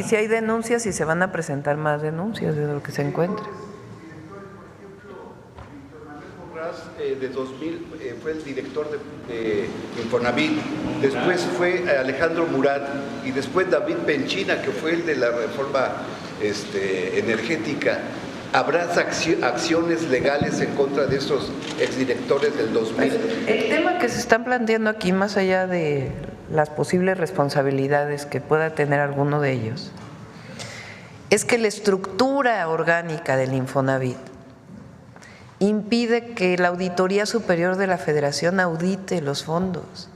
sí hay denuncias y se van a presentar más denuncias de lo que se encuentre. De 2000 fue el director de Infonavit, después fue Alejandro Murat y después David Penchina, que fue el de la reforma energética. ¿Habrá acciones legales en contra de estos exdirectores del 2000? El tema que se están planteando aquí, más allá de las posibles responsabilidades que pueda tener alguno de ellos, es que la estructura orgánica del Infonavit impide que la Auditoría Superior de la Federación audite los fondos.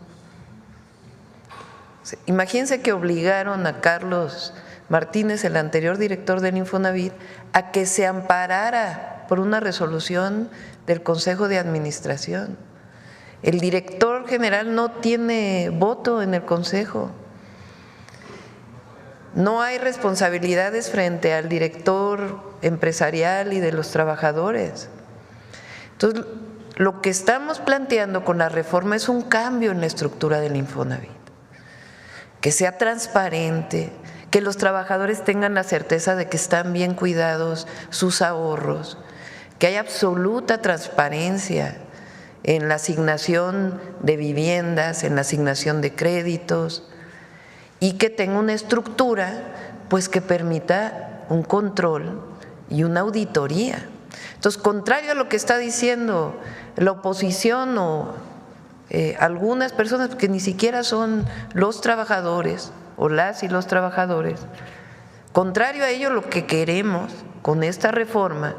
Imagínense que obligaron a Carlos Martínez, el anterior director del Infonavit, a que se amparara por una resolución del Consejo de Administración. El director general no tiene voto en el Consejo. No hay responsabilidades frente al director empresarial y de los trabajadores. Entonces, lo que estamos planteando con la reforma es un cambio en la estructura del Infonavit, que sea transparente, que los trabajadores tengan la certeza de que están bien cuidados sus ahorros, que haya absoluta transparencia en la asignación de viviendas, en la asignación de créditos y que tenga una estructura pues que permita un control y una auditoría. Entonces, contrario a lo que está diciendo la oposición o algunas personas que ni siquiera son los trabajadores o las y los trabajadores, contrario a ello, lo que queremos con esta reforma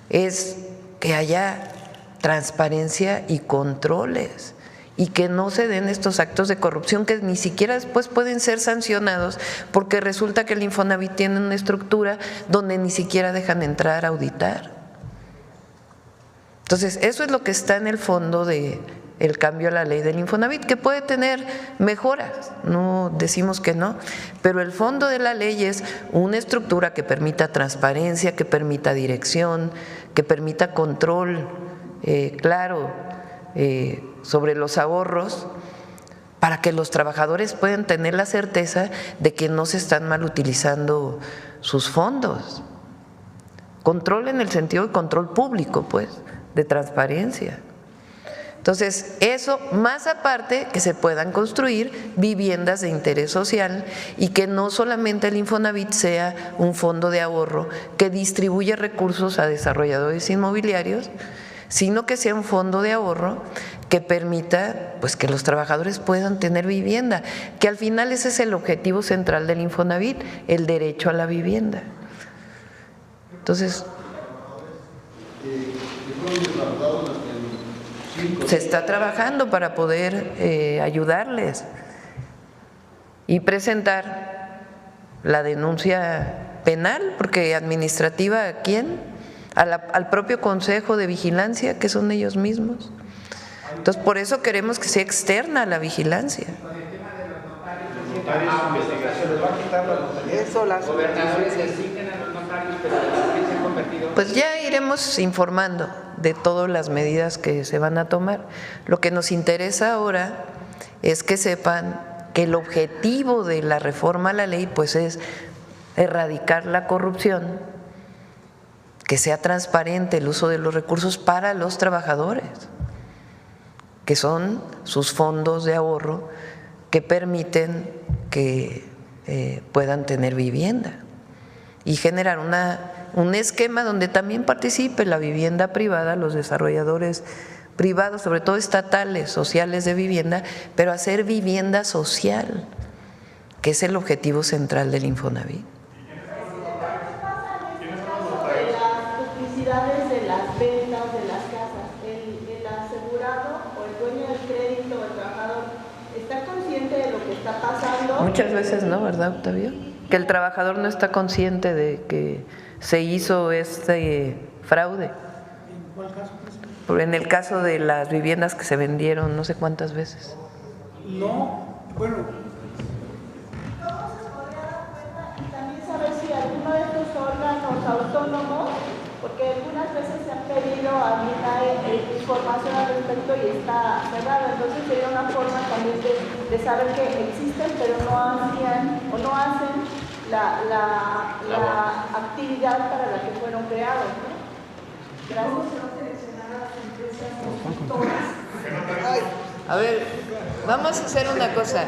es que haya transparencia y controles y que no se den estos actos de corrupción que ni siquiera después pueden ser sancionados porque resulta que el Infonavit tiene una estructura donde ni siquiera dejan entrar a auditar. Entonces, eso es lo que está en el fondo del cambio a la ley del Infonavit, que puede tener mejoras, no decimos que no, pero el fondo de la ley es una estructura que permita transparencia, que permita dirección, que permita control claro sobre los ahorros, para que los trabajadores puedan tener la certeza de que no se están mal utilizando sus fondos. Control en el sentido de control público, pues, de transparencia. Entonces, eso más aparte que se puedan construir viviendas de interés social y que no solamente el Infonavit sea un fondo de ahorro que distribuye recursos a desarrolladores inmobiliarios, sino que sea un fondo de ahorro que permita pues que los trabajadores puedan tener vivienda, que al final ese es el objetivo central del Infonavit, el derecho a la vivienda. Entonces, se está trabajando para poder ayudarles y presentar la denuncia penal, porque administrativa, ¿a quién? Al propio Consejo de Vigilancia, que son ellos mismos. Entonces, por eso queremos que sea externa la vigilancia. Eso, las gobernadores designan a los notarios, pero ¿quién se ha convertido? Pues ya iremos informando de todas las medidas que se van a tomar. Lo que nos interesa ahora es que sepan que el objetivo de la reforma a la ley pues es erradicar la corrupción, que sea transparente el uso de los recursos para los trabajadores, que son sus fondos de ahorro que permiten que puedan tener vivienda y generar un esquema donde también participe la vivienda privada, los desarrolladores privados, sobre todo estatales, sociales de vivienda, pero hacer vivienda social, que es el objetivo central del Infonavit. De las ventas de las casas, el asegurado o el dueño del crédito o el trabajador está consciente de lo que está pasando. Muchas veces no, ¿verdad, Octavio? Que el trabajador no está consciente de que se hizo este fraude. ¿En cuál caso? En el caso de las viviendas que se vendieron no sé cuántas veces. No, bueno. ¿Cómo se podría dar cuenta y también saber si alguno de estos órganos autónomos, porque algunas veces se han pedido a MINAE información al respecto y está cerrada, entonces sería una forma también de saber que existen pero no hacían o no hacen la la actividad para la que fueron creados, ¿no? Gracias. A ver, vamos a hacer una cosa.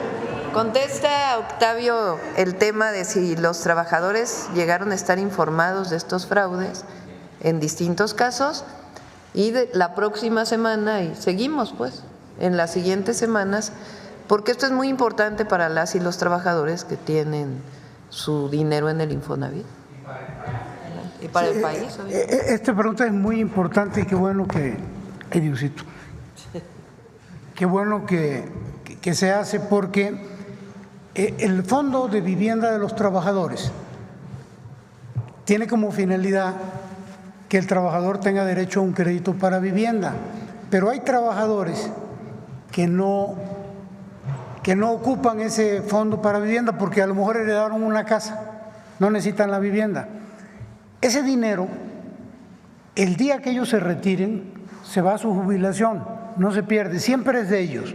Contesta, Octavio, el tema de si los trabajadores llegaron a estar informados de estos fraudes en distintos casos, y la próxima semana, y seguimos pues, en las siguientes semanas, porque esto es muy importante para las y los trabajadores que tienen su dinero en el Infonavit. Y para el país, obviamente. Esta pregunta es muy importante y qué bueno que, Diosito, qué bueno que se hace, porque el Fondo de Vivienda de los Trabajadores tiene como finalidad que el trabajador tenga derecho a un crédito para vivienda, pero hay trabajadores que no ocupan ese fondo para vivienda porque a lo mejor heredaron una casa, no necesitan la vivienda. Ese dinero, el día que ellos se retiren, se va a su jubilación, no se pierde, siempre es de ellos.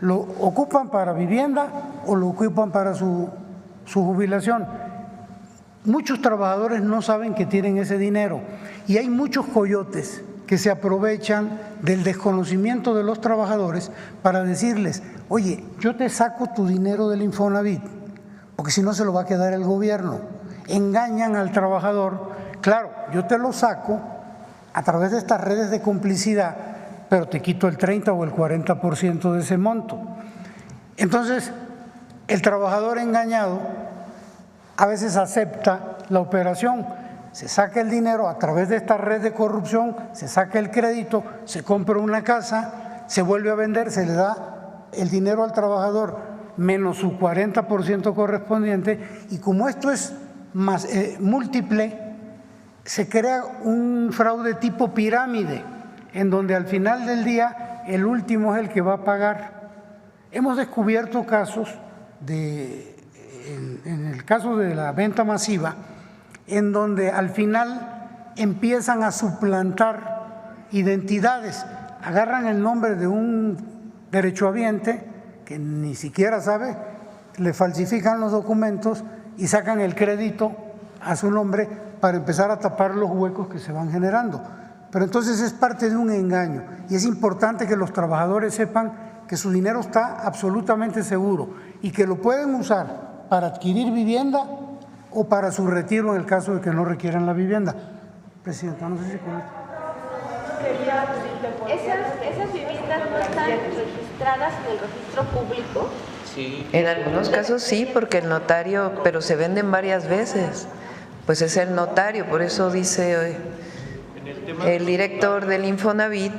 Lo ocupan para vivienda o lo ocupan para su jubilación. Muchos trabajadores no saben que tienen ese dinero y hay muchos coyotes que se aprovechan del desconocimiento de los trabajadores para decirles: oye, yo te saco tu dinero del Infonavit, porque si no se lo va a quedar el gobierno. Engañan al trabajador: claro, yo te lo saco a través de estas redes de complicidad, pero te quito el 30 o el 40% de ese monto. Entonces, el trabajador engañado a veces acepta la operación, se saca el dinero a través de esta red de corrupción, se saca el crédito, se compra una casa, se vuelve a vender, se le da el dinero al trabajador menos su 40% correspondiente, y como esto es más múltiple, se crea un fraude tipo pirámide, en donde al final del día el último es el que va a pagar. Hemos descubierto casos en el caso de la venta masiva, en donde al final empiezan a suplantar identidades, agarran el nombre de un derechohabiente que ni siquiera sabe, le falsifican los documentos y sacan el crédito a su nombre para empezar a tapar los huecos que se van generando. Pero entonces es parte de un engaño y es importante que los trabajadores sepan que su dinero está absolutamente seguro y que lo pueden usar para adquirir vivienda o para su retiro en el caso de que no requieran la vivienda. Presidenta, no sé si con esto. ¿Esas viviendas no están registradas en el registro público? Sí. En algunos casos sí, porque el notario, pero se venden varias veces, pues es el notario, por eso dice el director del Infonavit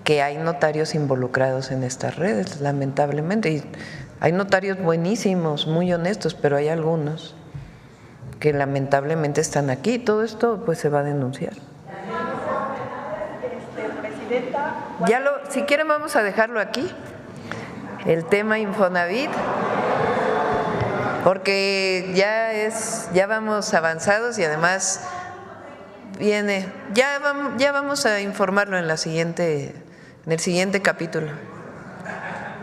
que hay notarios involucrados en estas redes, lamentablemente, y hay notarios buenísimos, muy honestos, pero hay algunos que lamentablemente están aquí. Todo esto pues se va a denunciar. Presidenta, Si quieren vamos a dejarlo aquí, el tema Infonavit, porque ya vamos avanzados y además ya vamos a informarlo en el siguiente capítulo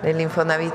del Infonavit.